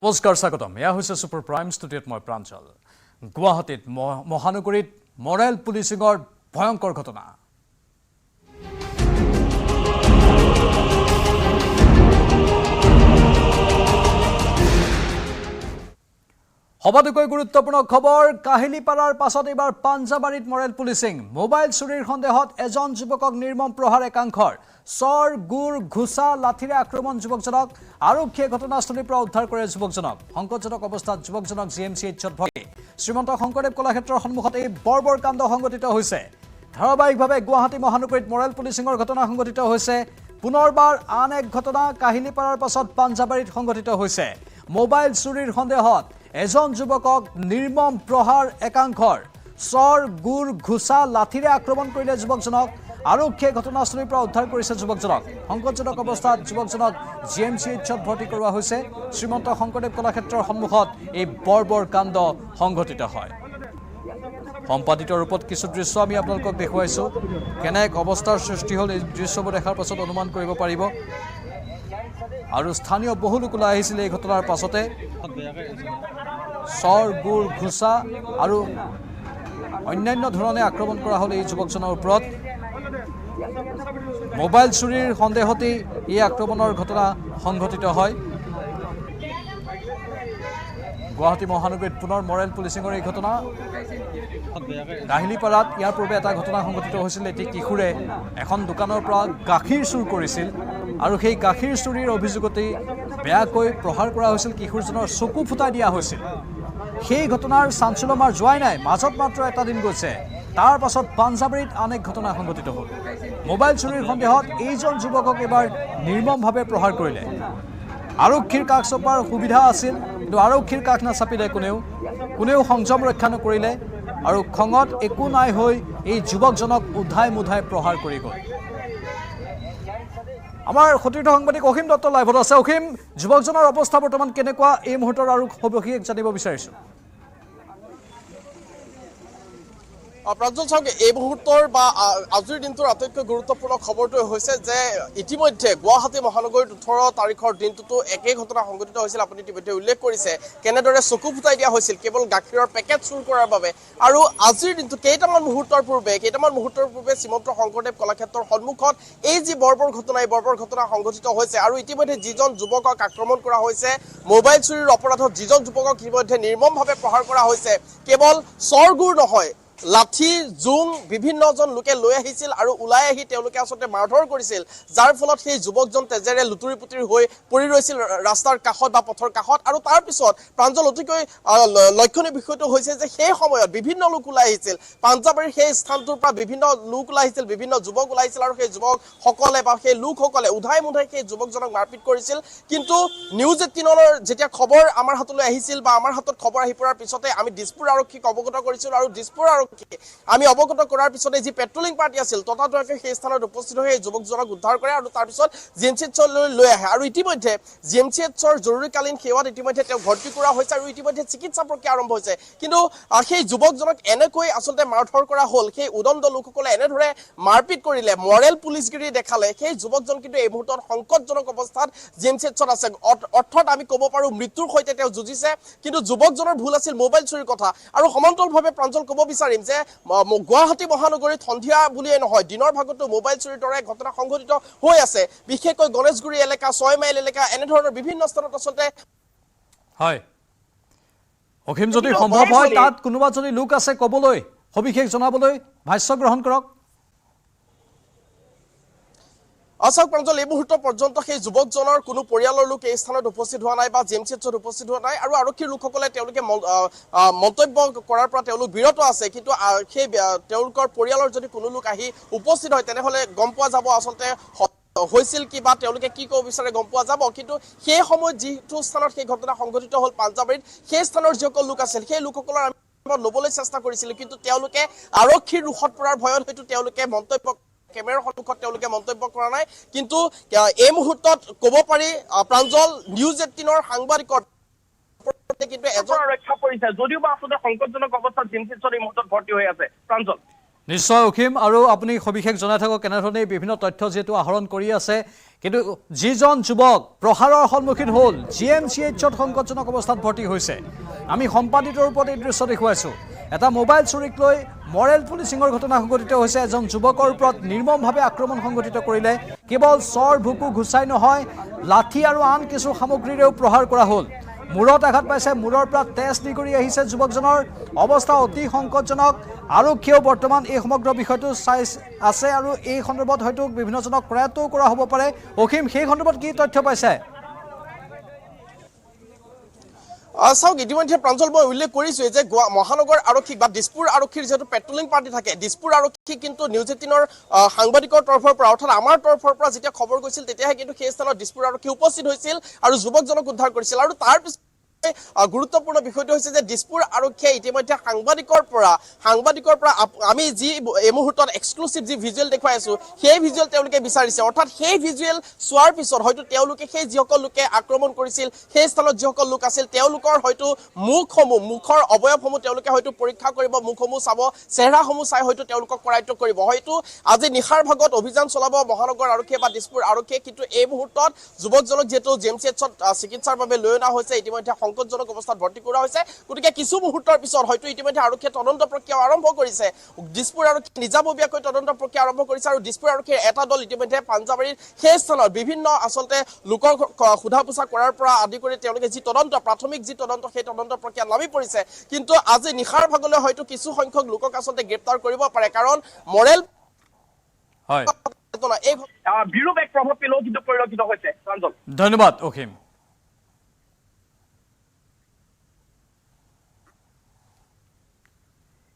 নমস্কাৰ স্বাগতম এয়া হৈছে সুপাৰ প্ৰাইম ষ্টুডিঅ'ত মই প্ৰাঞ্জল গুৱাহাটীত মহানগৰীত মৰেল পুলিচিঙৰ ভয়ংকৰ ঘটনা সবাতোকৈ গুৰুত্বপূৰ্ণ খবৰ কাহিলীপাৰাৰ পাছত এবাৰ পাঞ্জাবাৰীত মৰেল পুলিচিং মোবাইল চুৰিৰ সন্দেহত এজন যুৱকক নিৰ্মম প্ৰহাৰ একাংশৰ চৰ গুৰ ঘুষা লাঠিৰে আক্ৰমণ যুৱকজনক আৰক্ষীয়ে ঘটনাস্থলীৰ পৰা উদ্ধাৰ কৰে যুৱকজনক সংকটজনক অৱস্থাত যুৱকজনক জিএমচিএইচত ভৰ্তি শ্ৰীমন্ত শংকৰদেৱ কলাক্ষেত্ৰৰ সন্মুখত এই বৰ্বৰ কাণ্ড সংঘটিত হৈছে ধাৰাবাহিকভাৱে গুৱাহাটী মহানগৰীত মৰেল পুলিচিঙৰ ঘটনা সংঘটিত হৈছে পুনৰবাৰ আন এক ঘটনা কাহিলীপাৰাৰ পাছত পাঞ্জাবাৰীত সংঘটিত হৈছে মোবাইল চুৰিৰ সন্দেহত এজন যুৱকক নিৰ্মম প্ৰহাৰ একাংশৰ চৰ গুৰ ঘুষা লাঠিৰে আক্ৰমণ কৰিলে যুৱকজনক আৰক্ষীয়ে ঘটনাস্থলীৰ পৰা উদ্ধাৰ কৰিছে যুৱকজনক সংকটজনক অৱস্থাত যুৱকজনক জিএমচিএইচত ভৰ্তি কৰোৱা হৈছে শ্ৰীমন্ত শংকৰদেৱ কলাক্ষেত্ৰৰ সন্মুখত এই বৰ্বৰ কাণ্ড সংঘটিত হয় সম্পাদিত ৰূপত কিছু দৃশ্য আমি আপোনালোকক দেখুৱাইছো কেনে এক অৱস্থাৰ সৃষ্টি হ'ল এই দৃশ্যবোৰ দেখাৰ পাছত অনুমান কৰিব পাৰিব আৰু স্থানীয় বহু লোক ওলাই আহিছিল এই ঘটনাৰ পাছতে চৰ গুৰ ঘুষা আৰু অন্যান্য ধৰণে আক্ৰমণ কৰা হ'ল এই যুৱকজনৰ ওপৰত মোবাইল চুৰিৰ সন্দেহতেই এই আক্ৰমণৰ ঘটনা সংঘটিত হয় গুৱাহাটী মহানগৰীত পুনৰ মৰেল পুলিচিঙৰ এই ঘটনা কাহিলীপাৰাত ইয়াৰ পূৰ্বে এটা ঘটনা সংঘটিত হৈছিল এটি কিশোৰে এখন দোকানৰ পৰা গাখীৰ চুৰ কৰিছিল আৰু সেই গাখীৰ চুৰিৰ অভিযোগতেই বেয়াকৈ প্ৰহাৰ কৰা হৈছিল কিশোৰজনৰ চকু ফুটাই দিয়া হৈছিল সেই ঘটনাৰ চাঞ্চল্যমাৰ যোৱাই নাই মাজত মাত্ৰ এটা দিন গৈছে তাৰ পাছত পাঞ্জাবাৰীত আন এক ঘটনা সংঘটিত হ'ল মোবাইল চুৰিৰ সন্দেহত এইজন যুৱকক এবাৰ নিৰ্মমভাৱে প্ৰহাৰ কৰিলে আৰক্ষীৰ কাষ চপাৰ সুবিধা আছিল কিন্তু আৰক্ষীৰ কাষ নাচাপিলে কোনেও সংযম ৰক্ষা নকৰিলে আৰু খঙত একো নাই হৈ এই যুৱকজনক উধাই মুধাই প্ৰহাৰ কৰি গ'ল আমাৰ সতীৰ্থ সাংবাদিক অসীম দত্ত লাইভত আছে অসীম যুৱকজনৰ অৱস্থা বৰ্তমান কেনেকুৱা এই মুহূৰ্তৰ আৰু সবিশেষ জানিব বিচাৰিছোঁ প্ৰাঞ্জল চাওক এই মুহূৰ্তৰ বা আজিৰ দিনটোৰ আটাইতকৈ গুৰুত্বপূৰ্ণ খবৰটো হৈছে যে ইতিমধ্যে গুৱাহাটী মহানগৰীত 18 তাৰিখৰ দিনটোতো একেই ঘটনা সংঘটিত হৈছিল আপুনি ইতিমধ্যে উল্লেখ কৰিছে কেনেদৰে চকু ফুটাই দিয়া হৈছিল কেৱল গাখীৰৰ পেকেট চুৰ কৰাৰ বাবে আৰু আজিৰ দিনটো কেইটামান মুহূৰ্তৰ পূৰ্বে শ্ৰীমন্ত শংকৰদেৱ কলাক্ষেত্ৰৰ সন্মুখত এই যি বৰ্বৰ ঘটনা সংঘটিত হৈছে আৰু ইতিমধ্যে যিজন যুৱকক আক্ৰমণ কৰা হৈছে মোবাইল চুৰিৰ অপৰাধত যিজন যুৱকক ইতিমধ্যে নিৰ্মমভাৱে প্ৰহাৰ কৰা হৈছে কেৱল চৰগুৰ নহয় লাঠি জুং বিভিন্নজন লোকে লৈ আহিছিল আৰু ওলাই আহি তেওঁলোকে আচলতে মাৰধৰ কৰিছিল যাৰ ফলত সেই যুৱকজন তেজেৰে লুতুৰি পুতুৰি হৈ পৰি ৰৈছিল ৰাস্তাৰ কাষত বা পথৰ কাষত আৰু তাৰ পিছত প্ৰাঞ্জল অতিকৈ লক্ষণীয় বিষয়টো হৈছে যে সেই সময়ত বিভিন্ন লোক ওলাই আহিছিল পাঞ্জাবাৰীৰ সেই স্থানটোৰ পৰা বিভিন্ন লোক ওলাই আহিছিল বিভিন্ন যুৱক ওলাই আহিছিল আৰু সেই যুৱকসকলে বা সেই লোকসকলে উধাই মুধাই সেই যুৱকজনক মাৰপিট কৰিছিল কিন্তু নিউজ 18ৰ যেতিয়া খবৰ আমাৰ হাতলৈ আহিছিল বা আমাৰ হাতত খবৰ আহি পৰাৰ পিছতে আমি দিছপুৰ আৰক্ষীক অৱগত কৰিছিলোঁ আৰু দিছপুৰ আমি অৱগত কৰাৰ পিছতে যি পেট্ৰলিং পাৰ্টি আছিল ততাতৈয়াকৈ সেই স্থানত উপস্থিত হৈ যুৱকজনক উদ্ধাৰ কৰে আৰু তাৰ পিছত জিএমচিএইচলৈ লৈ আহে আৰু ইতিমধ্যে জিএমচিএইচৰ জৰুৰীকালীন সেৱাত ইতিমধ্যে তেওঁ ভৰ্তি কৰা হৈছে আৰু ইতিমধ্যে চিকিৎসা প্ৰক্ৰিয়া আৰম্ভ হৈছে কিন্তু সেই যুৱকজনক এনেকৈ আচলতে মাৰধৰ কৰা হ'ল সেই উদণ্ড লোকসকলে এনেদৰে মাৰপিট কৰিলে মৰেল পুলিচগিৰি দেখালে সেই যুৱকজন কিন্তু এই মুহূৰ্তত সংকটজনক অৱস্থাত জিএমচিএইচত আছে অৰ্থাৎ আমি ক'ব পাৰো মৃত্যুৰ সৈতে তেওঁ যুঁজিছে কিন্তু যুৱকজনৰ ভুল আছিল মোবাইল চুৰিৰ কথা আৰু সমান্তৰালভাৱে প্ৰাঞ্জল ক'ব বিচাৰিম যে গুৱাহাটী মহানগৰীত সন্ধিয়া বুলিয়ে নহয় দিনৰ ভাগতো মোবাইল চুৰিৰ দৰে ঘটনা সংঘটিত হৈ আছে বিশেষকৈ গণেশগুৰি এলেকা 6 মাইল এলেকা এনেধৰণৰ বিভিন্ন স্থানত আচলতে হয় অসীম যদি সম্ভৱ হয় তাত কোনোবা যদি লোক আছে ক'বলৈ সবিশেষ জনাবলৈ ভাষ্য গ্ৰহণ কৰক আচাক প্ৰাঞ্জল এই মুহূৰ্ত পৰ্যন্ত সেই যুৱকজনৰ কোনো পৰিয়ালৰ লোক এই স্থানত উপস্থিত হোৱা নাই বা জিএমচিএইচত উপস্থিত হোৱা নাই আৰু আৰক্ষীৰ লোকসকলে তেওঁলোকে মন্তব্য কৰাৰ পৰা তেওঁলোক বিৰত আছে কিন্তু সেই তেওঁলোকৰ পৰিয়ালৰ যদি কোনো লোক আহি উপস্থিত হয় তেনেহ'লে গম পোৱা যাব আচলতে হৈছিল কি বা তেওঁলোকে কি ক'ব বিচাৰে গম পোৱা যাব কিন্তু সেই সময়ত যিটো স্থানত সেই ঘটনা সংঘটিত হ'ল পাঞ্জাবাৰীত সেই স্থানৰ যিসকল লোক আছিল সেই লোকসকলৰ আমি ল'বলৈ চেষ্টা কৰিছিলোঁ কিন্তু তেওঁলোকে আৰক্ষীৰ ৰোষত পৰাৰ ভয়ত হয়তো তেওঁলোকে মন্তব্য কেমেৰাৰ সন্মুখত তেওঁলোকে মন্তব্য কৰা নাই কিন্তু এই মুহূৰ্তত ক'ব পাৰি প্ৰাঞ্জল নিউজ 18ৰ সাংবাদিকৰ কিন্তু এজন ৰক্ষা পৰিছে যদিও বা আচলতে সংকটজনক অৱস্থাত জিএমচিএইচত এই মুহূৰ্তত ভৰ্তি হৈ আছে প্ৰাঞ্জল নিশ্চয় অসীম আৰু আপুনি সবিশেষ জনাই থাকক কেনেধৰণে বিভিন্ন তথ্য যেহেতু আহৰণ কৰি আছে কিন্তু যিজন যুৱক প্ৰহাৰৰ সন্মুখীন হ'ল GMCHত সংকটজনক অৱস্থাত ভৰ্তি হৈছে আমি সম্পাদিত ৰূপত এই দৃশ্য দেখুৱাইছোঁ এটা মোবাইল চুৰিক লৈ মৰেল পুলিচিঙৰ ঘটনা সংঘটিত হৈছে এজন যুৱকৰ ওপৰত নিৰ্মমভাৱে আক্ৰমণ সংঘটিত কৰিলে কেৱল চৰ ভুকু ঘুচাই নহয় লাঠি আৰু আন কিছু সামগ্ৰীৰেও প্ৰহাৰ কৰা হ'ল মূৰত আঘাত পাইছে মূৰৰ পৰা তেজ নিগৰি আহিছে যুৱকজনৰ অৱস্থা অতি সংকটজনক আৰক্ষীয়েও বৰ্তমান এই সমগ্ৰ বিষয়টো চাই আছে আৰু এই সন্দৰ্ভত হয়তো বিভিন্নজনক প্ৰয়াসও কৰা হ'ব পাৰে অসীম সেই সন্দৰ্ভত কি তথ্য পাইছে চাওক ইতিমধ্যে প্ৰাঞ্জল মই উল্লেখ কৰিছোঁ যে গোৱা মহানগৰ আৰক্ষী বা দিছপুৰ আৰক্ষীৰ যিহেতু পেট্ৰলিং পাৰ্টি থাকে দিছপুৰ আৰক্ষী কিন্তু নিউজ 18ৰ সাংবাদিকৰ তৰফৰ পৰা অৰ্থাৎ আমাৰ তৰফৰ পৰা যেতিয়া খবৰ গৈছিল তেতিয়াহে কিন্তু সেই স্থানত দিছপুৰ আৰক্ষী উপস্থিত হৈছিল আৰু যুৱকজনক উদ্ধাৰ কৰিছিল আৰু তাৰ পিছত গুৰুত্বপূৰ্ণ বিষয়টো হৈছে যে দিছপুৰ আৰক্ষীয়ে ইতিমধ্যে সাংবাদিকৰ পৰা আমি যি এই মুহূৰ্তত এক্সক্লুচিভ যি ভিজুৱেল দেখুৱাই আছো সেই ভিজুৱেল তেওঁলোকে বিচাৰিছে অৰ্থাৎ সেই ভিজুৱেল চোৱাৰ পিছত হয়তো তেওঁলোকে সেই যিসকল লোকে আক্ৰমণ কৰিছিল সেই স্থানত যিসকল লোক আছিল তেওঁলোকৰ হয়তো মুখৰ অৱয়ৱসমূহ তেওঁলোকে হয়তো পৰীক্ষা কৰিব মুখসমূহ চাব চেহেৰাসমূহ চাই হয়তো তেওঁলোকক কৰায়ত্ব কৰিব হয়তো আজি নিশাৰ ভাগত অভিযান চলাব মহানগৰ আৰক্ষীয়ে বা দিছপুৰ আৰক্ষীয়ে কিন্তু এই মুহূৰ্তত যুৱকজনক যিহেতু GMCHত চিকিৎসাৰ বাবে লৈ অনা হৈছে ইতিমধ্যে সংকটজনক অৱস্থাত ভৰ্তি কৰা হৈছে গতিকে কিছু মুহূৰ্তৰ পিছত হয়তো ইতিমধ্যে আৰক্ষীয়ে তদন্ত প্ৰক্ৰিয়া আৰম্ভ কৰিছে দিছপুৰ আৰক্ষী নিজাববীয়াকৈ তদন্ত প্ৰক্ৰিয়া আৰম্ভ কৰিছে আৰু দিছপুৰ আৰক্ষীৰ এটা দল ইতিমধ্যে পাঞ্জাবাৰীৰ সেই স্থানত বিভিন্ন আচলতে লোকৰ সোধা পোছা কৰাৰ পৰা আদি কৰি তেওঁলোকে যি তদন্ত প্ৰাথমিক যি তদন্ত সেই তদন্ত প্ৰক্ৰিয়া নামি পৰিছে কিন্তু আজি নিশাৰ ভাগলৈ হয়তো কিছু সংখ্যক লোকক আচলতে গ্ৰেপ্তাৰ কৰিব পাৰে কাৰণ মৰেল হয় এই বিৰূপ এক প্ৰভাৱ পেলোৱা কিন্তু পৰিলক্ষিত হৈছে প্ৰাঞ্জল ধন্যবাদ অসীম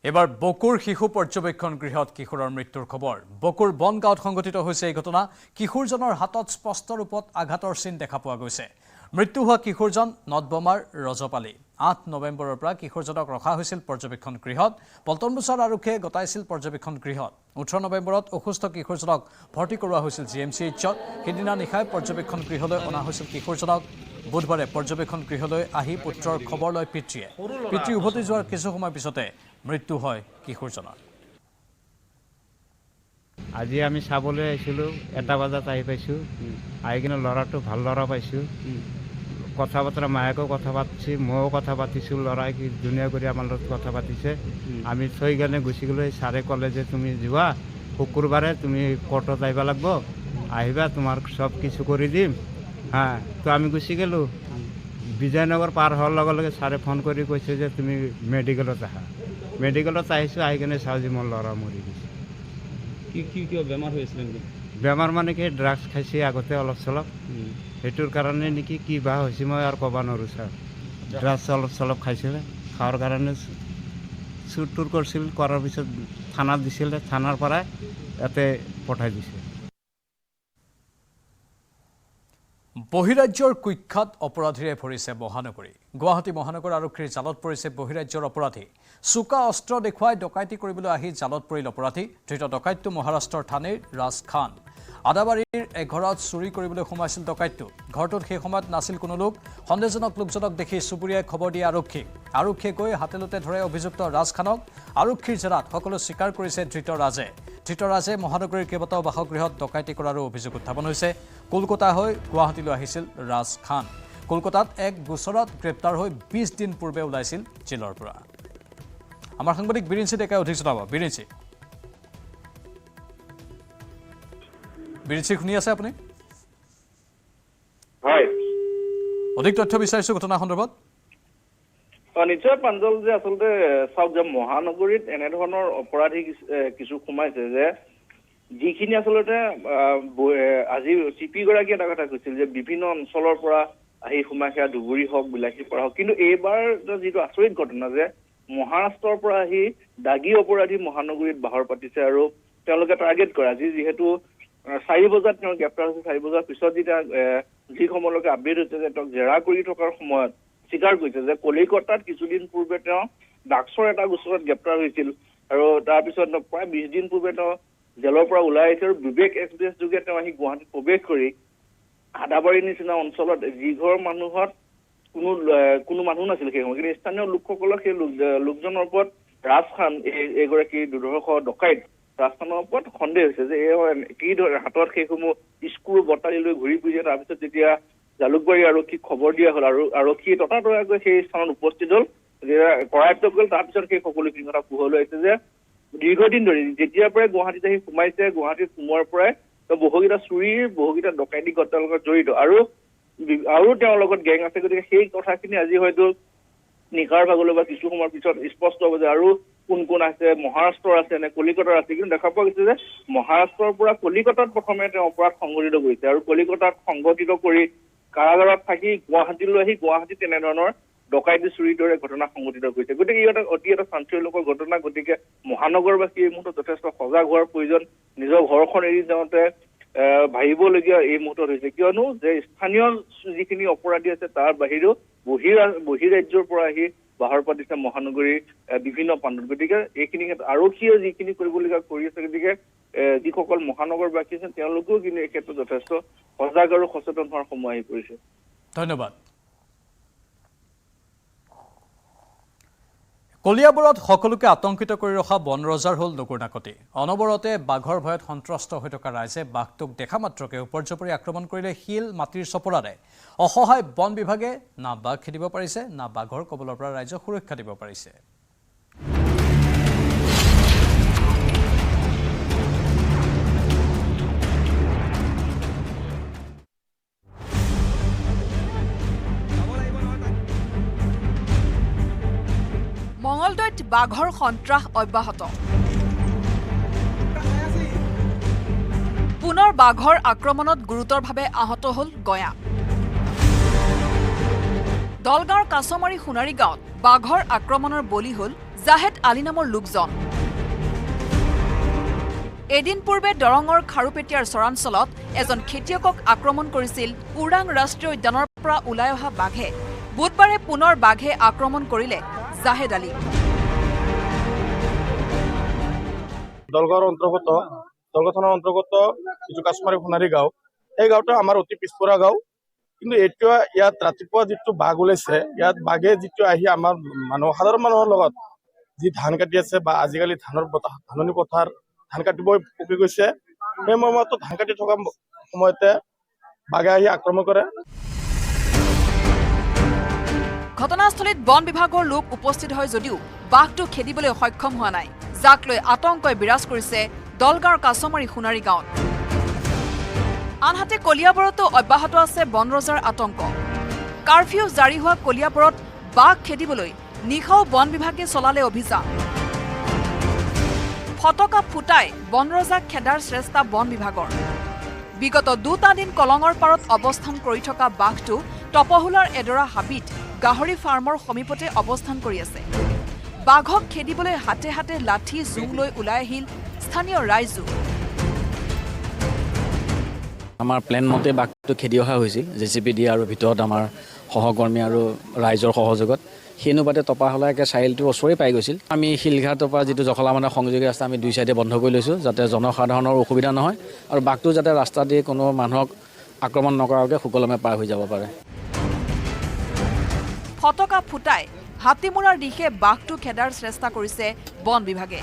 এবাৰ বকুৰ শিশু পৰ্যবেক্ষণ গৃহত কিশোৰৰ মৃত্যুৰ খবৰ বকুৰ বনগাঁৱত সংঘটিত হৈছে এই ঘটনা কিশোৰজনৰ হাতত স্পষ্ট ৰূপত আঘাতৰ চিন দেখা পোৱা গৈছে মৃত্যু হোৱা কিশোৰজন নদবমাৰ ৰজপালি ৮ নৱেম্বৰৰ পৰা কিশোৰজনক ৰখা হৈছিল পৰ্যবেক্ষণ গৃহত পল্টনবুছাৰ আৰক্ষীয়ে গতাইছিল পৰ্যবেক্ষণ গৃহত ১৮ নৱেম্বৰত অসুস্থ কিশোৰজনক ভৰ্তি কৰোৱা হৈছিল GMCHত সেইদিনা নিশাই পৰ্যবেক্ষণ গৃহলৈ অনা হৈছিল কিশোৰজনক বুধবাৰে পৰ্যবেক্ষণ গৃহলৈ আহি পুত্ৰৰ খবৰ লৈ পিতৃ উভতি যোৱাৰ কিছু সময় পিছতে মৃত্যু হয় কিশোৰজনৰ আজি আমি চাবলৈ আহিছিলোঁ ১টা বজাত আহি পাইছোঁ আহি কিনে ল'ৰাটো ভাল ল'ৰা পাইছোঁ কথা বতৰা মায়েকেও কথা পাতিছে ময়ো কথা পাতিছোঁ ল'ৰাই কি ধুনীয়া কৰি আমাৰ লগত কথা পাতিছে আমি থৈ কেনে গুচি গ'লোঁ ছাৰে ক'লে যে তুমি যোৱা শুকুৰবাৰে তুমি কোৰ্টত আহিব লাগিব আহিবা তোমাৰ চব কিছু কৰি দিম হা তো আমি গুচি গ'লোঁ বিজয়নগৰ পাৰ হোৱাৰ লগে লগে ছাৰে ফোন কৰি কৈছে যে তুমি মেডিকেলত আহা মেডিকেলত আহিছোঁ আহি কিনে চাওঁ যে মোৰ ল'ৰা মৰি গৈছে কিয় বেমাৰ হৈ আছিলে নেকি বেমাৰ মানে কি ড্ৰাগছ খাইছে আগতে অলপ চলপ সেইটোৰ কাৰণে নেকি কি বা হৈছে মই আৰু ক'ব নোৱাৰোঁ ছাৰ ড্ৰাগছ অলপ চলপ খাইছিলে খোৱাৰ কাৰণে চুৰ টুৰ কৰিছিল কৰাৰ পিছত থানাত দিছিলে থানাৰ পৰাই ইয়াতে পঠাই দিছে বহিৰাজ্যৰ কুখ্যাত অপৰাধীৰে ভৰিছে মহানগৰী গুৱাহাটী মহানগৰ আৰক্ষীৰ জালত পৰিছে বহিৰাজ্যৰ অপৰাধী চোকা অস্ত্ৰ দেখুৱাই ডকাইতি কৰিবলৈ আহি জালত পৰিল অপৰাধী ধৃত ডকাইতটো মহাৰাষ্ট্ৰৰ থানেৰ ৰাজ খান আদাবাৰীৰ এঘৰত চুৰি কৰিবলৈ সোমাইছিল ডকাইতটো ঘৰটোত সেই সময়ত নাছিল কোনো লোক সন্দেহজনক লোকজনক দেখি চুবুৰীয়াই খবৰ দিয়ে আৰক্ষীয়ে গৈ হাতেলোতে ধৰে অভিযুক্ত ৰাজ খানক আৰক্ষীৰ জেৰাত সকলো স্বীকাৰ কৰিছে ধৃত ৰাজে মহানগৰীৰ কেইবাটাও বাসগৃহত ডকাইতি কৰাৰো অভিযোগ উত্থাপন হৈছে কলকাতা হৈ গুৱাহাটীলৈ আহিছিল ৰাজ খান কলকাতাত এক গোচৰত গ্ৰেপ্তাৰ হৈ ২০ দিন পূৰ্বে ওলাইছিল জেলৰ পৰা আমাৰ সাংবাদিক বিৰিঞ্চি ডেকাই অধিক জনাব বিৰিঞ্চি শুনি আছে আপুনি হয় অধিক তথ্য বিচাৰিছো ঘটনা সন্দৰ্ভত নিশ্চয় প্ৰাঞ্জল যে আচলতে চাওক যে মহানগৰীত এনেধৰণৰ অপৰাধী কিছু সোমাইছে যে যিখিনি আচলতে আজি চিপি গৰাকী এটা কথা কৈছিল যে বিভিন্ন অঞ্চলৰ পৰা আহি সোমাইছে ধুবুৰী হওক বিলাসীৰ পৰা হওক কিন্তু এইবাৰ যিটো আচৰিত ঘটনা যে মহাৰাষ্ট্ৰৰ পৰা আহি দাগী অপৰাধী মহানগৰীত বাহৰ পাতিছে আৰু তেওঁলোকে টাৰ্গেট কৰে আজি যিহেতু ৪ বজাত তেওঁ গ্ৰেপ্তাৰ হৈছে ৪ বজাৰ পিছত যেতিয়া যি সময়লৈকে আপডেট হৈছে যে তেওঁক জেৰা কৰি থকাৰ সময়ত স্বীকাৰ কৰিছে যে কলিকতাত কিছুদিন পূৰ্বে তেওঁ ড্ৰাগছৰ এটা গোচৰত গ্ৰেপ্তাৰ হৈছিল আৰু তাৰপিছত প্ৰায় ২০ দিন পূৰ্বে তেওঁ জেলৰ পৰা ওলাই আহিছে আৰু বিবেক এক্সপ্ৰেছ যোগে তেওঁ আহি গুৱাহাটীত প্ৰৱেশ কৰি আদাবাৰীৰ নিচিনা অঞ্চলত যি ঘৰ মানুহত কোনো মানুহ নাছিল সেই সময় কিন্তু স্থানীয় লোকসকলক সেই লোকজনৰ ওপৰত ৰাজ খান এগৰাকী দুৰ্ধৰ্ষ ডকাইত ৰাজস্থানৰ ওপৰত সন্দেহ হৈছে যে কি ধৰণে হাতত সেইসমূহ স্ক্ৰু বটালি লৈ ঘূৰি ফুৰিছে। তাৰপিছত যেতিয়া জালুকবাৰী আৰক্ষীক খবৰ দিয়া হ'ল আৰু আৰক্ষীয়ে ততাতৈয়াকৈ সেই স্থানত উপস্থিত হ'ল, কৰায়ত্ব কৰিল। তাৰপিছত সেই সকলোখিনি কথা পোহৰলৈ আহিছে যে দীৰ্ঘদিন ধৰি যেতিয়াৰ পৰাই গুৱাহাটীত আহি সোমাইছে, গুৱাহাটীত সোমোৱাৰ পৰাই বহুকেইটা চুৰিৰ বহুকেইটা ডকাইতি ঘটনাৰ লগত জড়িত আৰু তেওঁৰ লগত গেং আছে। গতিকে সেই কথাখিনি আজি হয়তো নিশাৰ ভাগলৈ বা কিছু সময়ৰ পিছত স্পষ্ট হ'ব যে আৰু কোন কোন আছে, মহাৰাষ্ট্ৰৰ আছে নে কলিকতাৰ আছে। কিন্তু দেখা পোৱা গৈছে যে মহাৰাষ্ট্ৰৰ পৰা কলিকতাত প্ৰথমে তেওঁ অপৰাধ সংঘটিত কৰিছে আৰু কলিকতাত সংঘটিত কৰি কাৰাগাৰত থাকি গুৱাহাটীলৈ আহি গুৱাহাটীত তেনেধৰণৰ ডকাইতি চুৰিৰ দৰে ঘটনা সংঘটিত কৰিছে। গতিকে ই অতি এটা চাঞ্চল্যকৰ ঘটনা। গতিকে মহানগৰবাসী এই মুহূৰ্তত যথেষ্ট সজাগ হোৱাৰ প্ৰয়োজন। নিজৰ ঘৰখন এৰি যাওঁতে ভাবিবলগীয়া এই মুহূৰ্তত হৈছে, কিয়নো যে স্থানীয় যিখিনি অপৰাধী আছে তাৰ বাহিৰেও বহিৰাজ্যৰ পৰা আহি বাহৰ পাতিছে মহানগৰীৰ বিভিন্ন প্ৰান্তত। গতিকে এইখিনি ক্ষেত্ৰত আৰক্ষীয়ে যিখিনি কৰিবলগীয়া কৰি আছে, গতিকে যিসকল মহানগৰবাসী আছে তেওঁলোকেও কিন্তু এই ক্ষেত্ৰত যথেষ্ট সজাগ আৰু সচেতন হোৱাৰ সময় আহি পৰিছে। ধন্যবাদ। কলিয়াবৰত সকলোকে আতংকিত কৰি ৰখা বনৰজাৰ হ'ল নকুৰনাকতি। অনবৰতে বাঘৰ ভয়ত সন্ত্ৰস্ত হৈ থকা ৰাইজে বাঘটোক দেখা মাত্ৰকে উপৰ্যপৰি আক্ৰমণ কৰিলে শিল মাটিৰ চপৰাৰে। অসহায় বন বিভাগে না বাঘ খেদিব পাৰিছে, না বাঘৰ কবলৰ পৰা ৰাইজক সুৰক্ষা দিব পাৰিছে। মঙলদৈত বাঘৰ সন্ত্ৰাস অব্যাহত। পুনৰ বাঘৰ আক্ৰমণত গুৰুতৰভাৱে আহত হ'ল গয়া। দলগাঁৱৰ কাছমাৰী সোণাৰী গাঁৱত বাঘৰ আক্ৰমণৰ বলি হ'ল জাহেদ আলী নামৰ লোকজন। এদিন পূৰ্বে দৰঙৰ খাৰুপেটীয়াৰ চৰাঞ্চলত এজন খেতিয়কক আক্ৰমণ কৰিছিল ওৰাং ৰাষ্ট্ৰীয় উদ্যানৰ পৰা ওলাই অহা বাঘে। বুধবাৰে পুনৰ বাঘে আক্ৰমণ কৰিলে জাহেদ আলী। দলগাঁৱৰ অন্তৰ্গত থানাৰ অন্তৰ্গত যিটো কাছমাৰী সোণাৰী গাঁও, এই গাঁওটো আমাৰ অতি পিছপৰা গাঁও। কিন্তু এতিয়া ইয়াত ৰাতিপুৱা যিটো বাঘ ওলাইছে, ইয়াত বাঘে যিটো আহি আমাৰ সাধাৰণ মানুহৰ লগত যি ধান কাটি আছে বা আজিকালি ধাননি পথাৰ ধান কাটিবই পকি গৈছে, সেই সময়তো ধান কাটি থকা সময়তে বাঘে আহি আক্ৰমণ কৰে। ঘটনাস্থলীত বন বিভাগৰ লোক উপস্থিত হয় যদিও বাঘটো খেদিবলৈ সক্ষম হোৱা নাই, যাক লৈ আতংকই বিৰাজ কৰিছে দলগাঁৱৰ কাছমাৰী সোণাৰী গাঁৱত। আনহাতে কলিয়াবৰতো অব্যাহত আছে বনৰজাৰ আতংক। কাৰফিউ জাৰি হোৱা কলিয়াবৰত বাঘ খেদিবলৈ নিশাও বন বিভাগে চলালে অভিযান। ফটকা ফুটাই বনৰজাক খেদাৰ চেষ্টা বন বিভাগৰ। বিগত দুটা দিন কলঙৰ পাৰত অৱস্থান কৰি থকা বাঘটো টপহোলাৰ এডৰা হাবিত গাহৰি ফাৰ্মৰ সমীপতে অৱস্থান কৰি আছে। বাঘক খেদিবলৈ হাতে হাতে লাঠি জোং লৈ ওলাই আহিল স্থানীয় ৰাইজো। আমাৰ প্লেন মতে বাঘটো খেদি অহা হৈছিল জেচিপি দিয়ে আৰু ভিতৰত আমাৰ সহকৰ্মী আৰু ৰাইজৰ সহযোগত। সেই অনুপাতে টপাহোলাকে চাৰিআলিটোৰ ওচৰেই পাই গৈছিল। আমি শিলঘাটৰ পৰা যিটো জখলা মানে সংযোগী ৰাস্তা আমি দুই চাইডে বন্ধ কৰি লৈছোঁ, যাতে জনসাধাৰণৰ অসুবিধা নহয় আৰু বাঘটো যাতে ৰাস্তা দি কোনো মানুহক আক্ৰমণ নকৰাকৈ সুকলমে পাৰ হৈ যাব পাৰে। ফটকা ফুটাই হাতীমূৰাৰ দিশে বাঘটো খেদাৰ চেষ্টা কৰিছে বন বিভাগে।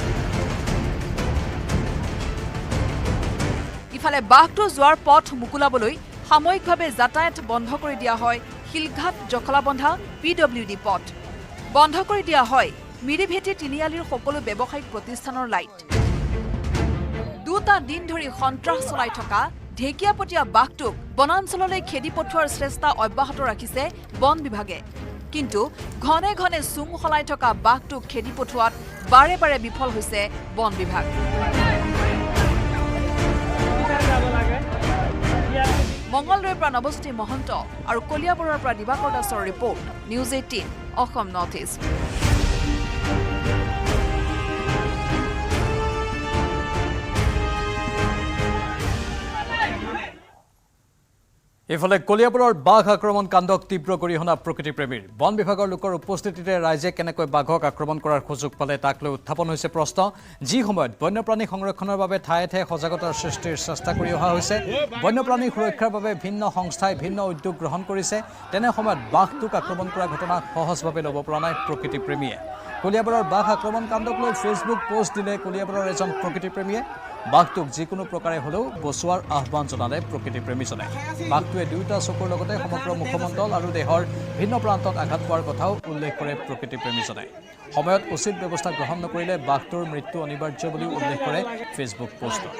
ইফালে বাঘটো যোৱাৰ পথ মুকলাবলৈ সাময়িকভাৱে যাতায়াত বন্ধ কৰি দিয়া হয় শিলঘাট জখলাবন্ধা PWD পথ। বন্ধ কৰি দিয়া হয় মিৰিভেটি তিনিআলিৰ সকলো ব্যৱসায়িক প্ৰতিষ্ঠানৰ লাইট। দুটা দিন ধৰি সন্ত্ৰাস চলাই থকা ঢেকীয়াপতীয়া বাঘটোক বনাঞ্চললৈ খেদি পঠোৱাৰ চেষ্টা অব্যাহত ৰাখিছে বন বিভাগে। কিন্তু ঘনে ঘনে চুং সলাই থকা বাঘটোক খেদি পঠোৱাত বাৰে বাৰে বিফল হৈছে বন বিভাগ। মঙলদৈৰ পৰা নৱজ্যোতি মহন্ত আৰু কলিয়াবৰৰ পৰা দিবাকৰ দাসৰ report, news 18 Assam north east. ইফালে কলিয়াবৰৰ বাঘ আক্ৰমণ কাণ্ডক তীব্ৰ গৰিহণা প্ৰকৃতিপ্ৰেমীৰ। বন বিভাগৰ লোকৰ উপস্থিতিতে ৰাইজে কেনেকৈ বাঘক আক্ৰমণ কৰাৰ সুযোগ পালে তাক লৈ উত্থাপন হৈছে প্ৰশ্ন। যি সময়ত বন্যপ্ৰাণী সংৰক্ষণৰ বাবে ঠায়ে ঠায়ে সজাগতাৰ সৃষ্টিৰ চেষ্টা কৰি অহা হৈছে, বন্যপ্ৰাণী সুৰক্ষাৰ বাবে ভিন্ন সংস্থাই ভিন্ন উদ্যোগ গ্ৰহণ কৰিছে, তেনে সময়ত বাঘটোক আক্ৰমণ কৰা ঘটনা সহজভাৱে ল'ব পৰা নাই প্ৰকৃতিপ্ৰেমীয়ে। কলিয়াবৰৰ বাঘ আক্ৰমণ কাণ্ডক লৈ ফেচবুক পোষ্ট দিলে কলিয়াবৰৰ এজন প্ৰকৃতিপ্ৰেমীয়ে বাঘটোক যিকোনো প্ৰকাৰে হ'লেও বচোৱাৰ আহ্বান জনালে প্ৰকৃতিপ্ৰেমীজনে বাঘটোৱে দুয়োটা চকুৰ লগতে সমগ্ৰ মুখমণ্ডল আৰু দেহৰ ভিন্ন প্ৰান্তত আঘাত পোৱাৰ কথাও উল্লেখ কৰে প্ৰকৃতিপ্ৰেমীজনে সময়ত উচিত ব্যৱস্থা গ্ৰহণ নকৰিলে বাঘটোৰ মৃত্যু অনিবাৰ্য বুলি উল্লেখ কৰে ফেচবুক পোষ্টত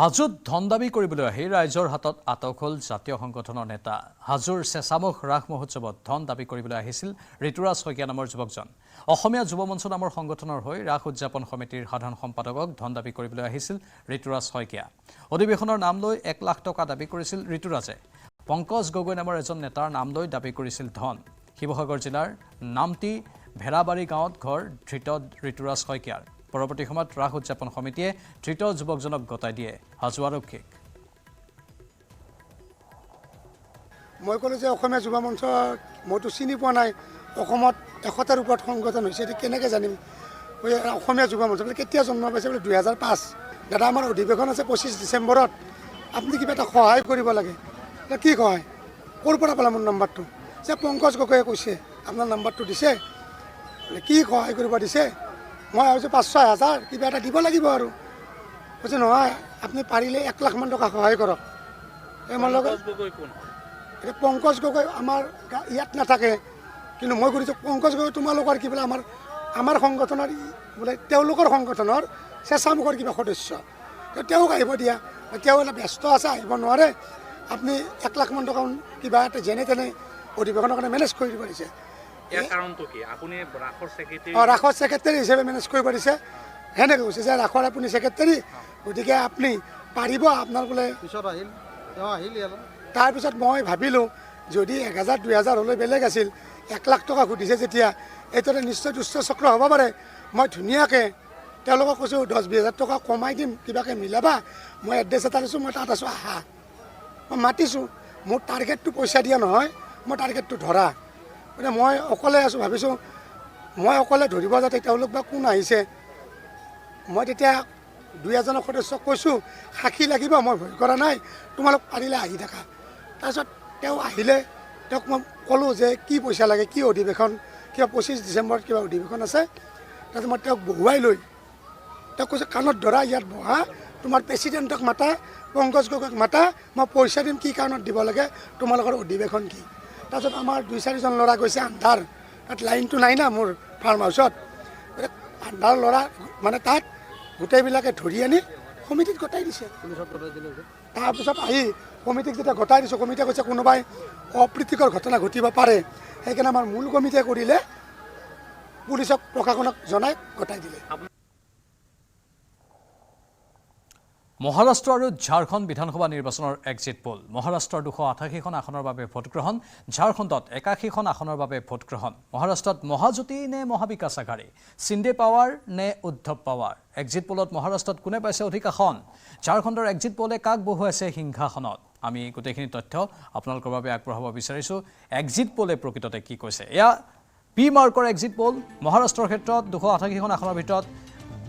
হাজোত ধন দাবী কৰিবলৈ আহি ৰাইজৰ হাতত আটক হ'ল জাতীয় সংগঠনৰ নেতা হাজোৰ চেঁচামুখ ৰাস মহোৎসৱত ধন দাবী কৰিবলৈ আহিছিল ঋতুৰাজ শইকীয়া নামৰ যুৱকজন অসমীয়া যুৱ মঞ্চ নামৰ সংগঠনৰ হৈ ৰাস উদযাপন সমিতিৰ সাধাৰণ সম্পাদকক ধন দাবী কৰিবলৈ আহিছিল ঋতুৰাজ শইকীয়া অধিৱেশনৰ নাম লৈ 1 লাখ টকা দাবী কৰিছিল ঋতুৰাজে পংকজ গগৈ নামৰ এজন নেতাৰ নাম লৈ দাবী কৰিছিল ধন শিৱসাগৰ জিলাৰ নামটি ভেৰাবাৰী গাঁৱত ঘৰ ধৃত ঋতুৰাজ শইকীয়াৰ পৰৱৰ্তী সময়ত ৰাস উদযাপন সমিতিয়ে ধৃত যুৱকজনক গতাই দিয়ে হাজো আৰক্ষীক মই ক'লো যে অসমীয়া যুৱ মঞ্চ মইতো চিনি পোৱা নাই অসমত 100টাৰ ওপৰত সংগঠন হৈছে এইটো কেনেকৈ জানিম অসমীয়া যুৱ মঞ্চ বোলে কেতিয়া জন্ম পাইছে বোলে 2005 দাদা আমাৰ অধিৱেশন আছে 25 ডিচেম্বৰত আপুনি কিবা এটা সহায় কৰিব লাগে কি সহায় ক'ৰ পৰা পালে মোৰ নম্বৰটো যে পংকজ গগৈয়ে কৈছে আপোনাৰ নম্বৰটো দিছে কি সহায় কৰিব দিছে মই ভাবিছোঁ 5-6 হাজাৰ কিবা এটা দিব লাগিব আৰু কৈছে নহয় আপুনি পাৰিলে 1 লাখ মান টকা সহায় কৰক মোৰ লগত এতিয়া পংকজ গগৈ আমাৰ ইয়াত নাথাকে কিন্তু মই কৰিছোঁ পংকজ গগৈ তোমালোকৰ কি বোলে আমাৰ সংগঠনৰ বোলে তেওঁলোকৰ সংগঠনৰ চেঁচামুখৰ কিবা সদস্য তেওঁক আহিব দিয়া তেওঁ অলপ ব্যস্ত আছে আহিব নোৱাৰে আপুনি 1 লাখ মান টকা কিবা এটা যেনে তেনে অধিৱেশনৰ কাৰণে মেনেজ কৰি দিব দিছে ৰাসৰ ছেক্ৰেটাৰী হিচাপে মেনেজ কৰিব দিছে সেনেকৈ কৈছে যে ৰাসৰ আপুনি ছেক্ৰেটাৰী গতিকে আপুনি পাৰিব আপোনাৰ বোলে পিছত আহিল তাৰপিছত মই ভাবিলোঁ যদি 1000-2000 হ'লে বেলেগ আছিল 1 লাখ টকা সুধিছে যেতিয়া এইটোতে নিশ্চয় দুষ্ট চক্ৰ হ'ব পাৰে মই ধুনীয়াকৈ তেওঁলোকক কৈছোঁ 10-20 হাজাৰ টকা কমাই দিম কিবাকৈ মিলাবা মই এড্ৰেছ এটা দিছোঁ মই তাত আছোঁ আহা মই মাতিছোঁ মোৰ টাৰ্গেটটো পইচা দিয়া নহয় মই টাৰ্গেটটো ধৰা গতিকে মই অকলে আছোঁ ভাবিছোঁ মই অকলে ধৰিব যাতে তেওঁলোক বা কোন আহিছে মই তেতিয়া 2-এজনক সদস্যক কৈছোঁ সাক্ষী লাগিব মই ভয় কৰা নাই তোমালোক পাৰিলে আহি থাকা তাৰপিছত তেওঁ আহিলে তেওঁক মই ক'লোঁ যে কি পইচা লাগে কি অধিৱেশন কিবা 25 ডিচেম্বৰত কিবা অধিৱেশন আছে তাৰপিছত মই তেওঁক বহুৱাই লৈ তেওঁক কৈছোঁ কাণত ধৰা ইয়াত বহা তোমাৰ প্ৰেচিডেণ্টক মাতা পংকজ গগৈক মাতা মই পইচা দিম কি কাৰণত দিব লাগে তোমালোকৰ অধিৱেশন কি তাৰপিছত আমাৰ 2-4জন ল'ৰা গৈছে আন্ধাৰ তাত লাইনটো নাই না মোৰ ফাৰ্ম হাউচত আন্ধাৰ ল'ৰা মানে তাত গোটেইবিলাকে ধৰি আনি সমিতিত গতাই দিছে তাৰপিছত আহি কমিটিক যেতিয়া গতাই দিছোঁ কমিটিয়ে কৈছে কোনোবাই অপ্ৰীতিকৰ ঘটনা ঘটিব পাৰে সেইকাৰণে আমাৰ মূল কমিটিয়ে কৰিলে পুলিচক প্ৰশাসনক জনাই গতাই দিলে মহাৰাষ্ট্ৰ আৰু ঝাৰখণ্ড বিধানসভা নিৰ্বাচনৰ এক্সিট পোল মহাৰাষ্ট্ৰৰ 288খন আসনৰ বাবে ভোটগ্ৰহণ ঝাৰখণ্ডত 81খন আসনৰ বাবে ভোটগ্ৰহণ মহাৰাষ্ট্ৰত মহাজ্যোতি নে মহাবিকাশ আঘাড়ী চিন্দে পাৱাৰ নে উদ্ধৱ পাৱাৰ এক্সিট পোলত মহাৰাষ্ট্ৰত কোনে পাইছে অধিক আসন ঝাৰখণ্ডৰ এক্সিট পোলে কাক বহুৱাইছে সিংহাসনত আমি গোটেইখিনি তথ্য আপোনালোকৰ বাবে আগবঢ়াব বিচাৰিছোঁ এক্সিট পোলে প্ৰকৃততে কি কৈছে এয়া পি মাৰ্কৰ এক্সিট পোল মহাৰাষ্ট্ৰৰ ক্ষেত্ৰত 288খন আসনৰ ভিতৰত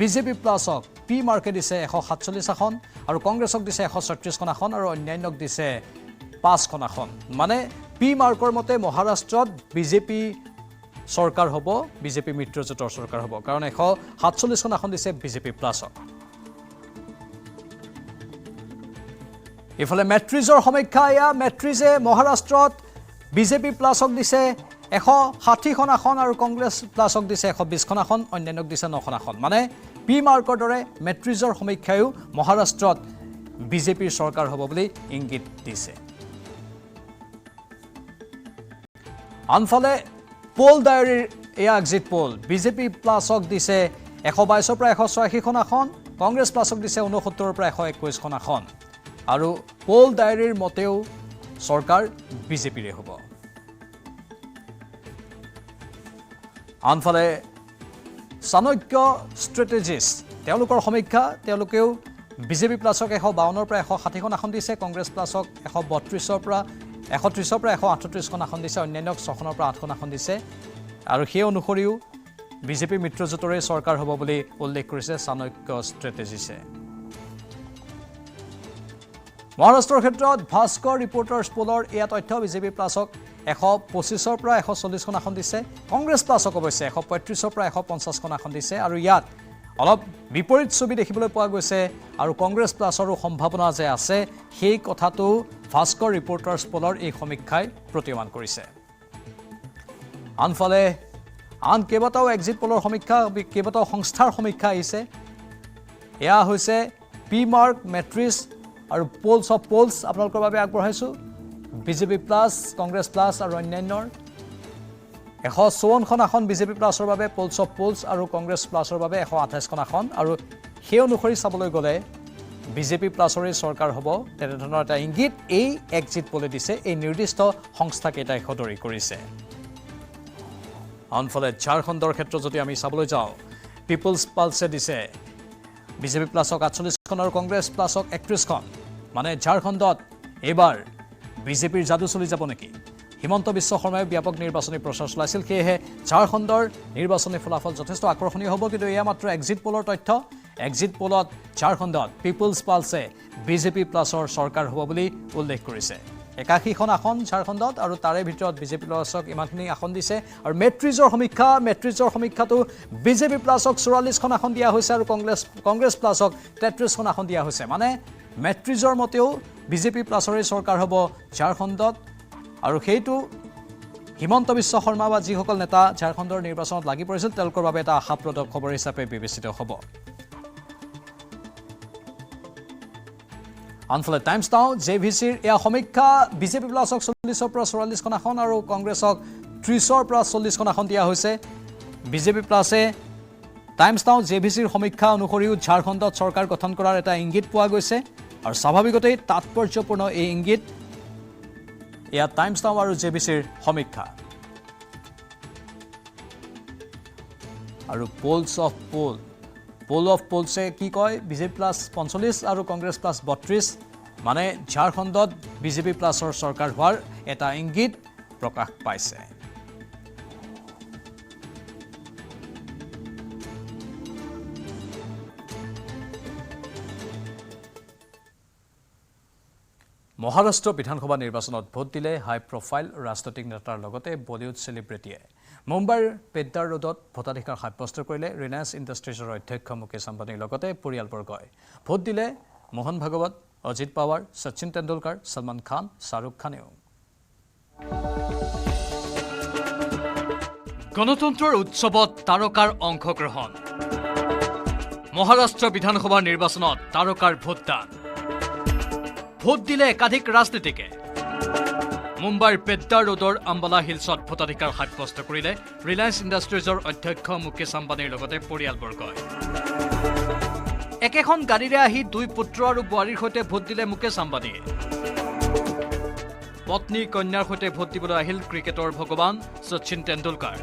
বিজেপি প্লাছক পি মাৰ্কে দিছে 147 আসন আৰু কংগ্ৰেছক দিছে 136খন আসন আৰু অন্যান্যক দিছে 5খন আসন মানে পি মাৰ্কৰ মতে মহাৰাষ্ট্ৰত বিজেপি চৰকাৰ হ'ব বিজেপি মিত্ৰজোঁটৰ চৰকাৰ হ'ব কাৰণ 147খন আসন দিছে বিজেপি প্লাছক ইফালে মেট্ৰিজৰ সমীক্ষা এয়া মেট্ৰিজে মহাৰাষ্ট্ৰত বিজেপি প্লাছক দিছে 160খন আসন আৰু কংগ্ৰেছ প্লাছক দিছে 120খন আসন অন্যান্যক দিছে 9খন আসন মানে পি মাৰ্কৰ দৰে মেট্ৰিজৰ সমীক্ষায়ো মহাৰাষ্ট্ৰত বিজেপিৰ চৰকাৰ হ'ব বুলি ইংগিত দিছে আনফালে পোল ডায়েৰীৰ এয়া এক্সিট পোল বিজেপি প্লাছক দিছে 122ৰ পৰা 186খন আসন কংগ্ৰেছ প্লাছক দিছে 69ৰ পৰা 121খন আসন আৰু পোল ডায়েৰীৰ মতেও চৰকাৰ বিজেপিৰে হ'ব আনফালে চাণক্য ষ্ট্ৰেটেজিষ্ট তেওঁলোকৰ সমীক্ষা তেওঁলোকেও বিজেপি প্লাছক 152ৰ পৰা 160খন আসন দিছে কংগ্ৰেছ প্লাছক 132ৰ পৰা 138খন আসন দিছে অন্যান্যক 6খনৰ পৰা 8খন আসন দিছে আৰু সেই অনুসৰিও বিজেপি মিত্ৰজোঁটৰে চৰকাৰ হ'ব বুলি উল্লেখ কৰিছে চাণক্য ষ্ট্ৰেটেজিছে মহাৰাষ্ট্ৰৰ ক্ষেত্ৰত ভাস্কৰ ৰিপৰ্টাৰ্ছ পোলৰ এয়া তথ্য বিজেপি প্লাছক 125ৰ পৰা 140খন আসন দিছে কংগ্ৰেছ প্লাছক অৱশ্যে 135ৰ পৰা 150খন আসন দিছে আৰু ইয়াত অলপ বিপৰীত ছবি দেখিবলৈ পোৱা গৈছে আৰু কংগ্ৰেছ প্লাছৰো সম্ভাৱনা যে আছে সেই কথাটো ভাস্কৰ ৰিপৰ্টাৰ্ছ পোলৰ এই সমীক্ষাই প্ৰতিমান কৰিছে আনফালে আন কেইবাটাও এক্সিট পোলৰ সমীক্ষা কেইবাটাও সংস্থাৰ সমীক্ষা আহিছে এয়া হৈছে পি মাৰ্ক মেট্ৰিছ আৰু পোলছ অফ পোলছ আপোনালোকৰ বাবে আগবঢ়াইছোঁ বিজেপি প্লাছ কংগ্ৰেছ প্লাছ আৰু অন্যান্যৰ 154খন আসন বিজেপি প্লাছৰ বাবে পোলছ অফ পোলছ আৰু কংগ্ৰেছ প্লাছৰ বাবে 128খন আসন আৰু সেই অনুসৰি চাবলৈ গ'লে বিজেপি প্লাছৰে চৰকাৰ হ'ব তেনেধৰণৰ এটা ইংগিত এই এক্সিট পোলে দিছে এই নিৰ্দিষ্ট সংস্থাকেইটাই সদৰি কৰিছে আনফালে ঝাৰখণ্ডৰ ক্ষেত্ৰত যদি আমি চাবলৈ যাওঁ পিপলছ পালছে দিছে বিজেপি প্লাছক 48খন আৰু কংগ্ৰেছ প্লাছক 31খন মানে ঝাৰখণ্ডত এইবাৰ বিজেপিৰ যাদু চলি যাব নেকি হিমন্ত বিশ্ব শৰ্মাই ব্যাপক নিৰ্বাচনী প্ৰচাৰ চলাইছিল সেয়েহে ঝাৰখণ্ডৰ নিৰ্বাচনী ফলাফল যথেষ্ট আকৰ্ষণীয় হ'ব কিন্তু এয়া মাত্ৰ এক্সিট পোলৰ তথ্য এক্সিট পোলত ঝাৰখণ্ডত পিপলছ পালছে বিজেপি প্লাছৰ চৰকাৰ হ'ব বুলি উল্লেখ কৰিছে 81খন আসন ঝাৰখণ্ডত আৰু তাৰে ভিতৰত বিজেপি প্লাছক ইমানখিনি আসন দিছে আৰু মেট্ৰিজৰ সমীক্ষাটো বিজেপি প্লাছক 44খন আসন দিয়া হৈছে আৰু কংগ্ৰেছ প্লাছক 33খন আসন দিয়া হৈছে মানে মেট্ৰিজৰ মতেও বিজেপি প্লাছৰে চৰকাৰ হ'ব ঝাৰখণ্ডত আৰু সেইটো হিমন্ত বিশ্ব শৰ্মা বা যিসকল নেতা ঝাৰখণ্ডৰ নিৰ্বাচনত লাগি পৰিছিল তেওঁলোকৰ বাবে এটা আশাপ্ৰদ খবৰ হিচাপে বিবেচিত হ'ব আনফালে টাইমছ নাও জেভিচিৰ এয়া সমীক্ষা বিজেপি প্লাছক 40ৰ পৰা 44খন আসন আৰু কংগ্ৰেছক 30ৰ পৰা 40খন আসন দিয়া হৈছে বিজেপি প্লাছে টাইমছ নাও জেভিচিৰ সমীক্ষা অনুসৰিও ঝাৰখণ্ডত চৰকাৰ গঠন কৰাৰ এটা ইংগিত পোৱা গৈছে আৰু স্বাভাৱিকতেই তাৎপৰ্যপূৰ্ণ এই ইংগিত এয়া টাইমছ নাও আৰু জেভিচিৰ সমীক্ষা আৰু পোলছ অফ পোলছে কি কয় বিজেপি প্লাছ 45 আৰু কংগ্ৰেছ প্লাছ 32 মানে ঝাৰখণ্ডত বিজেপি প্লাছৰ চৰকাৰ হোৱাৰ এটা ইংগিত প্ৰকাশ পাইছে মহাৰাষ্ট্ৰ বিধানসভা নিৰ্বাচনত ভোট দিলে হাই প্ৰফাইল ৰাজনৈতিক নেতাৰ লগতে বলিউড চেলিব্ৰিটিয়ে মুম্বাইৰ পেড্ডাৰ ৰোডত ভোটাধিকাৰ সাব্যস্ত কৰিলে ৰিলায়েন্স ইণ্ডাষ্ট্ৰিজৰ অধ্যক্ষ মুকেশ আম্বানীৰ লগতে পৰিয়ালবৰ্গই ভোট দিলে মোহন ভাগৱত অজিত পাৱাৰ শচীন তেণ্ডুলকাৰ সলমান খান শাহৰুখ খানেও গণতন্ত্ৰৰ উৎসৱত তাৰকাৰ অংশগ্ৰহণ মহাৰাষ্ট্ৰ বিধানসভা নিৰ্বাচনত তাৰকাৰ ভোটদান ভোট দিলে একাধিক ৰাজনীতিকে মুম্বাইৰ পেড্ডাৰ ৰোডৰ আম্বালা হিলছত ভোটাধিকাৰ সাব্যস্ত কৰিলে ৰিলায়েন্স ইণ্ডাষ্ট্ৰিজৰ অধ্যক্ষ মুকেশ আম্বানীৰ লগতে পৰিয়ালবৰ্গই একেখন গাড়ীৰে আহি দুই পুত্ৰ আৰু বোৱাৰীৰ সৈতে ভোট দিলে মুকেশ আম্বানীয়ে পত্নী কন্যাৰ সৈতে ভোট দিবলৈ আহিল ক্ৰিকেটৰ ভগৱান শচীন তেণ্ডুলকাৰ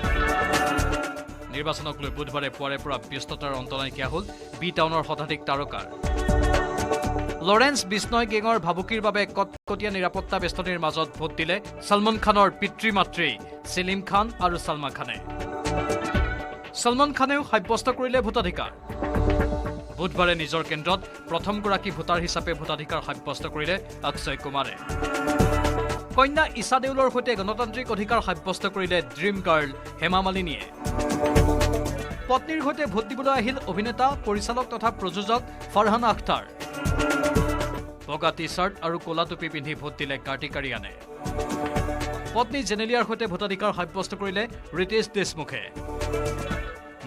নিৰ্বাচনক লৈ বুধবাৰে পুৱাৰে পৰা ব্যস্ততাৰ অন্ত নাইকিয়া হ'ল বি টাউনৰ শতাধিক তাৰকাৰ লৰেন্স বিষ্ণয় গেঙৰ ভাবুকিৰ বাবে কটকটীয়া নিৰাপত্তা বেষ্টনীৰ মাজত ভোট দিলে সলমান খানৰ পিতৃ মাতৃ সেলিম খান আৰু সলমা খানে সলমান খানেও সাব্যস্ত কৰিলে ভোটাধিকাৰ বুধবাৰে নিজৰ কেন্দ্ৰত প্ৰথমগৰাকী ভোটাৰ হিচাপে ভোটাধিকাৰ সাব্যস্ত কৰিলে অক্ষয় কুমাৰে কন্যা ঈশা দেউলৰ সৈতে গণতান্ত্ৰিক অধিকাৰ সাব্যস্ত কৰিলে ড্ৰিম গাৰ্ল হেমা মালিনীয়ে পত্নীৰ সৈতে ভোট দিবলৈ আহিল অভিনেতা পৰিচালক তথা প্ৰযোজক ফাৰহান আখতাৰ বগা টি চাৰ্ট আৰু ক'লা টুপি পিন্ধি ভোট দিলে কাৰ্তিক আৰিয়ানে পত্নী জেনেলিয়াৰ সৈতে ভোটাধিকাৰ সাব্যস্ত কৰিলে ৰিতেশ দেশমুখে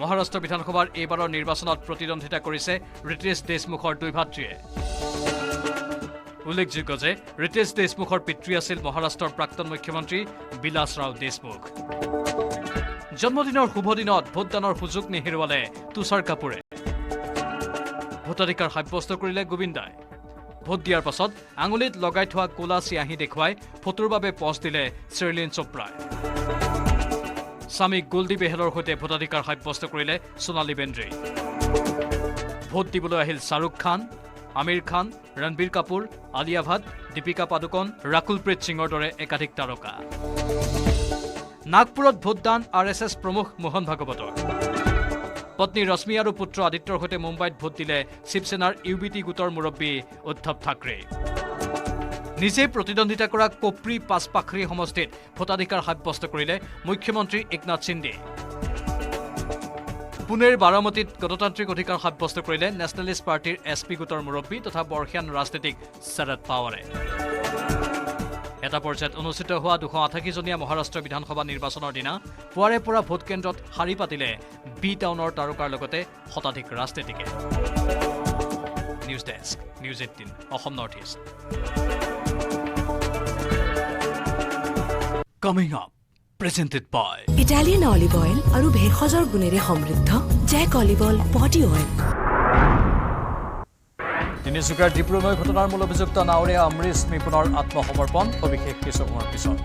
মহাৰাষ্ট্ৰ বিধানসভাৰ এইবাৰৰ নিৰ্বাচনত প্ৰতিদ্বন্দ্বিতা কৰিছে ৰিতেশ দেশমুখৰ দুই ভাতৃয়ে উল্লেখযোগ্য যে ৰিতেশ দেশমুখৰ পিতৃ আছিল মহাৰাষ্ট্ৰৰ প্ৰাক্তন মুখ্যমন্ত্ৰী বিলাস ৰাও দেশমুখ জন্মদিনৰ শুভ দিনত ভোটদানৰ সুযোগ নেহেৰুৱালে তুষাৰ কাপুৰে ভোটাধিকাৰ সাব্যস্ত কৰিলে গোবিন্দাই ভোট দিয়াৰ পাছত আঙুলিত লগাই থোৱা কোলা চিয়াহী দেখুৱাই ফটোৰ বাবে পষ্ট দিলে শ্বেৰলিন চোপ্ৰাই স্বামী কুলদীপ বেহেলৰ সৈতে ভোটাধিকাৰ সাব্যস্ত কৰিলে সোণালী বেন্দ্ৰেই ভোট দিবলৈ আহিল শ্বাহৰুখ খান, আমিৰ খান, ৰণবীৰ কাপুৰ, আলিয়া ভাট, দীপিকা পাডুকন, ৰাকুলপ্ৰীত সিঙৰ দৰে একাধিক তাৰকা। নাগপুৰত ভোটদান RSS প্ৰমুখ মোহন ভাগৱতৰ। পত্নী ৰশ্মি আৰু পুত্ৰ আদিত্যৰ সৈতে মুম্বাইত ভোট দিলে শিৱসেনাৰ UBT গোটৰ মুৰব্বী উদ্ধৱ ঠাকৰে। নিজে প্ৰতিদ্বন্দ্বিতা কৰা কোপৰি পাঁচপাখৰি সমষ্টিত ভোটাধিকাৰ সাব্যস্ত কৰিলে মুখ্যমন্ত্ৰী একনাথ সিন্দে। পুনেৰ বাৰামতীত গণতান্ত্ৰিক অধিকাৰ সাব্যস্ত কৰিলে নেশ্যনেলিষ্ট পাৰ্টিৰ SP গোটৰ মুৰব্বী তথা বৰ্ষীয়ান ৰাজনীতিক শৰদ পাৱাৰে। এটা পৰ্যায়ত অনুষ্ঠিত হোৱা 288জনীয়া মহাৰাষ্ট্ৰ বিধানসভা নিৰ্বাচনৰ দিনা পুৱাৰে পৰা ভোটকেন্দ্ৰত শাৰী পাতিলে টাউনৰ তাৰকাৰ লগতে শতাধিক ৰাজনীতিকে। News desk, news 18, Assam north east. Coming up, presented by Italian olive oil আৰু ভেষজৰ গুণেৰে সমৃদ্ধ Jack olive oil body oil. তিনিচুকীয়াৰ ডিব্ৰু নৈ ঘটনাৰ মূল অভিযুক্ত নাৱৰীয়া অমৰীশ নিপুণৰ আত্মসমৰ্পণ, সবিশেষ কিছু সময়ৰ পিছত।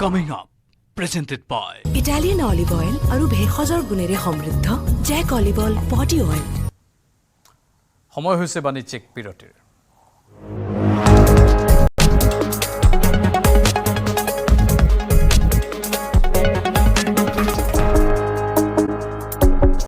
Coming up, presented by Italian olive oil আৰু ভেষজৰ গুণেৰে সমৃদ্ধ Jack olive oil body oil. সময় হৈছে বাণিজ্যিক বিৰতিৰ।